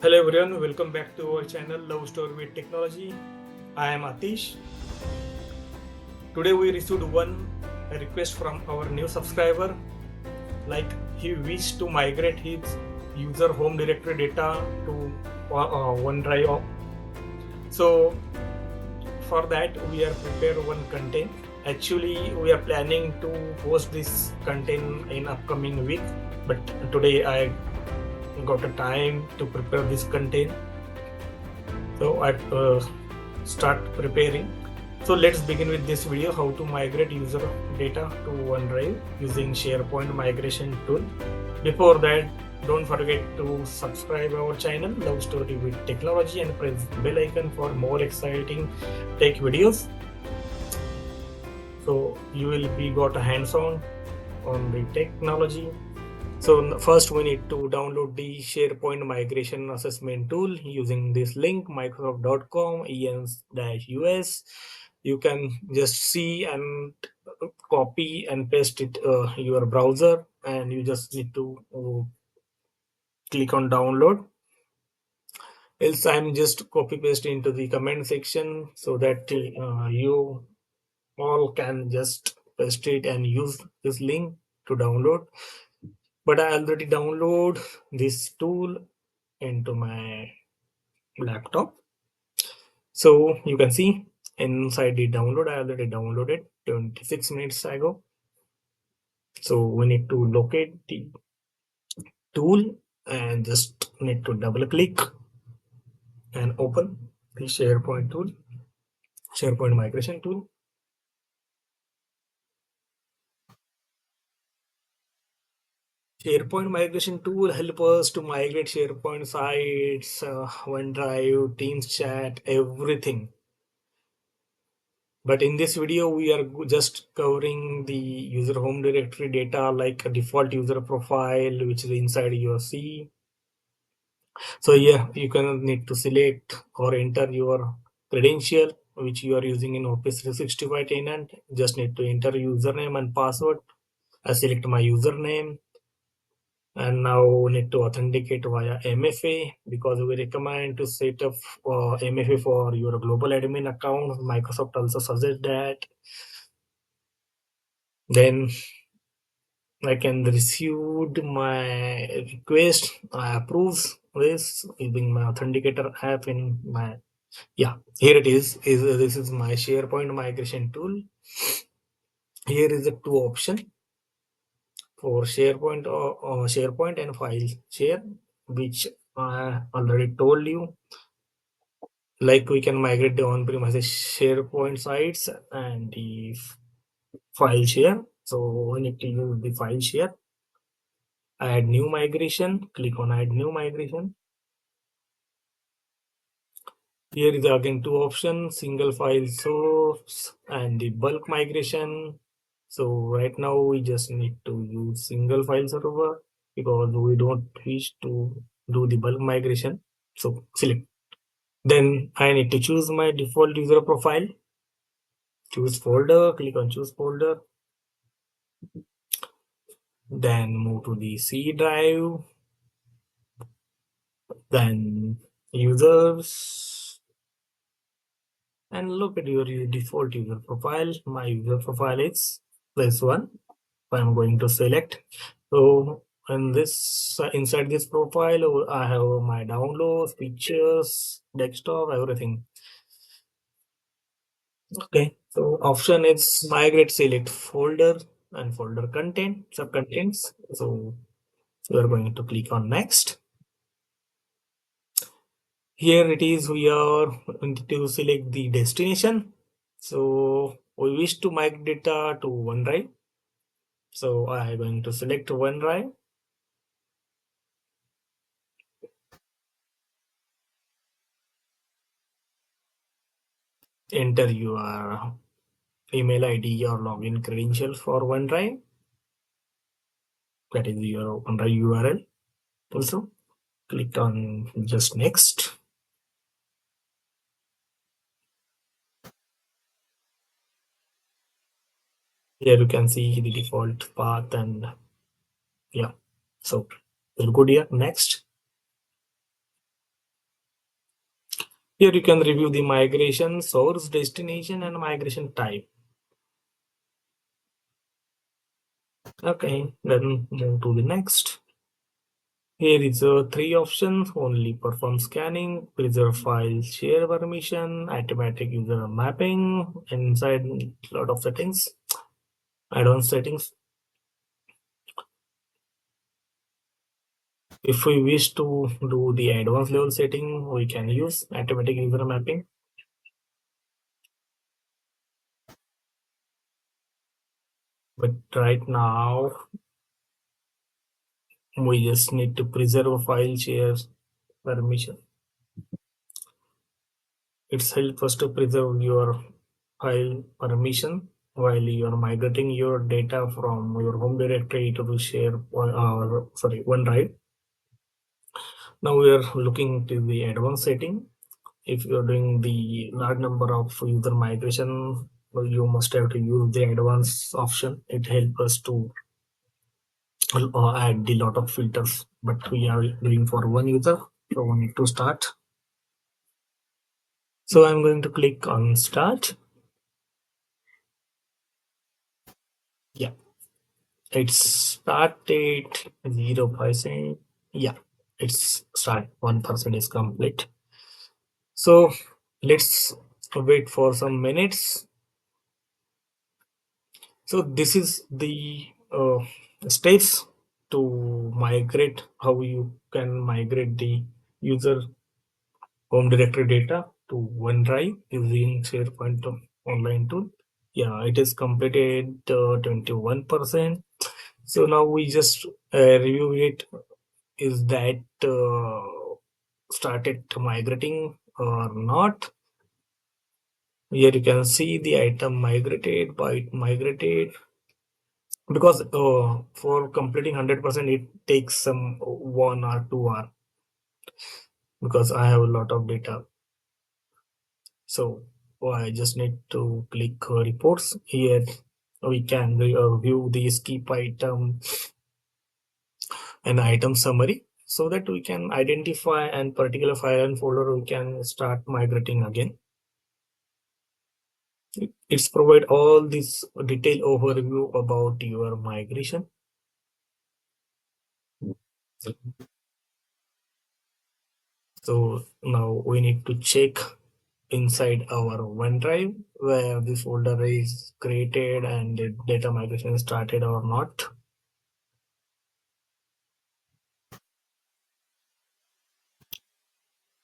Hello everyone, welcome back to our channel Love Story with Technology. I am Atish. Today we received one request from our new subscriber, like he wished to migrate his user home directory data to OneDrive. So for that we are prepare one content. Actually we are planning to post this content in upcoming week, but today I got a time to prepare this content. So I start preparing. So let's begin with this video, how to migrate user data to OneDrive using SharePoint Migration Tool. Before that, don't forget to subscribe our channel Love Story with Technology and press bell icon for more exciting tech videos. So you will be got a hands-on on the technology. So first we need to download the SharePoint Migration Assessment Tool using this link microsoft.com ens-us. You can just see and copy and paste it your browser, and you just need to click on download. Else I'm just copy paste into the comment section so that you all can just paste it and use this link to download. But I already download this tool into my laptop. So you can see inside the download, I already downloaded 26 minutes ago. So we need to locate the tool and just need to double click and open the SharePoint tool, SharePoint migration tool. SharePoint migration tool help us to migrate SharePoint sites, OneDrive, Teams chat, everything. But in this video, we are just covering the user home directory data like a default user profile, which is inside your C. So yeah, you can need to select or enter your credential, which you are using in Office 365 tenant. Just need to enter username and password. I select my username, and now we need to authenticate via MFA because we recommend to set up MFA for your global admin account. Microsoft also suggests that. Then I can received my request. I approve this using my authenticator app in my, yeah, here it is. This is my SharePoint migration tool. Here is the two option for SharePoint and file share, which I already told you. Like we can migrate the on-premises SharePoint sites and the file share. So we need to use the file share. Add new migration. Click on add new migration. Here is again two options, single file source and the bulk migration. So right now we just need to use single file server because we don't wish to do the bulk migration. So select. Then I need to choose my default user profile. Choose folder, click on choose folder. Then move to the C drive. Then users. And look at your default user profile. My user profile is this one. I'm going to select. So in this inside this profile, I have my downloads, pictures, desktop, everything. Okay. So option is migrate, select folder and folder content, sub contents. So we are going to click on next. Here it is, we are going to select the destination. So we wish to migrate data to OneDrive. So I am going to select OneDrive. Enter your email ID or login credentials for OneDrive. That is your OneDrive URL. Also, click on just next. Here you can see the default path and yeah. So we'll go here next. Here you can review the migration source, destination, and migration type. Okay, then move to the next. Here is three options: only perform scanning, preserve file share permission, automatic user mapping, and inside lot of settings, advanced settings. If we wish to do the advanced level setting, we can use automatic user mapping. But right now, we just need to preserve file share permission. It's help us to preserve your file permission while you're migrating your data from your home directory to the OneDrive. Now we are looking to the advanced setting. If you're doing the large number of user migration, well, you must have to use the advanced option. It helps us to add a lot of filters, but we are doing for one user, so we need to start. So I'm going to click on start. Yeah, it's started 0%. Yeah, it's start 1% is complete. So let's wait for some minutes. So this is the steps to migrate, how you can migrate the user home directory data to OneDrive using SharePoint online tool. Yeah, it is completed 21%. So now we just review it. Is that started migrating or not? Here you can see the item migrated, byte migrated. Because for completing 100%, it takes some 1 or 2 hours because I have a lot of data. So I just need to click reports. Here we can view the skip item and item summary so that we can identify and particular file and folder we can start migrating again. It's provide all this detailed overview about your migration. So now we need to check inside our OneDrive where this folder is created and the data migration started or not.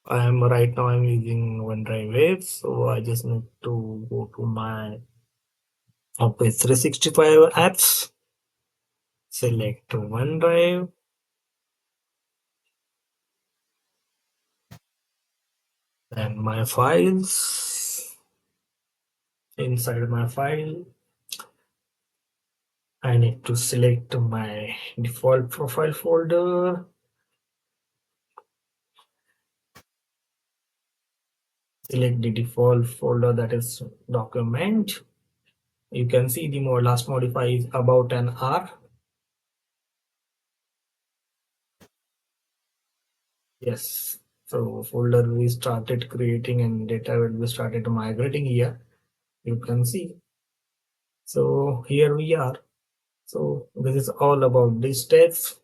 I'm using OneDrive Wave, so I just need to go to my Office 365 apps, select OneDrive, and my files. Inside my file, I need to select my default profile folder, select the default folder, that is document. You can see the last modify is about an hour. Yes, so folder we started creating and data will be started migrating here. You can see. So here we are. So this is all about these steps.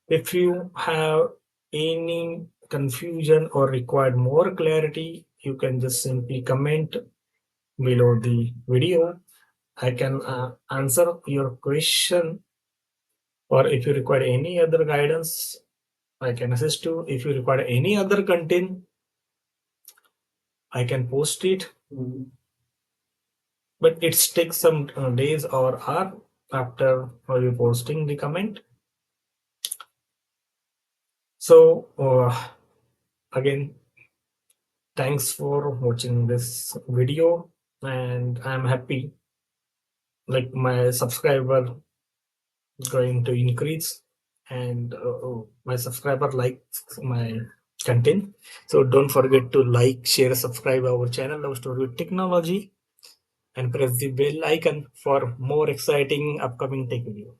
If you have any confusion or required more clarity, you can just simply comment below the video. I can answer your question, or if you require any other guidance, I can assist you. If you require any other content, I can post it. But it takes some days or hour after you posting the comment. So again, thanks for watching this video, and I'm happy like my subscriber going to increase, and my subscriber likes my content. So don't forget to like, share, subscribe our channel Love Story with Technology, and press the bell icon for more exciting upcoming tech video.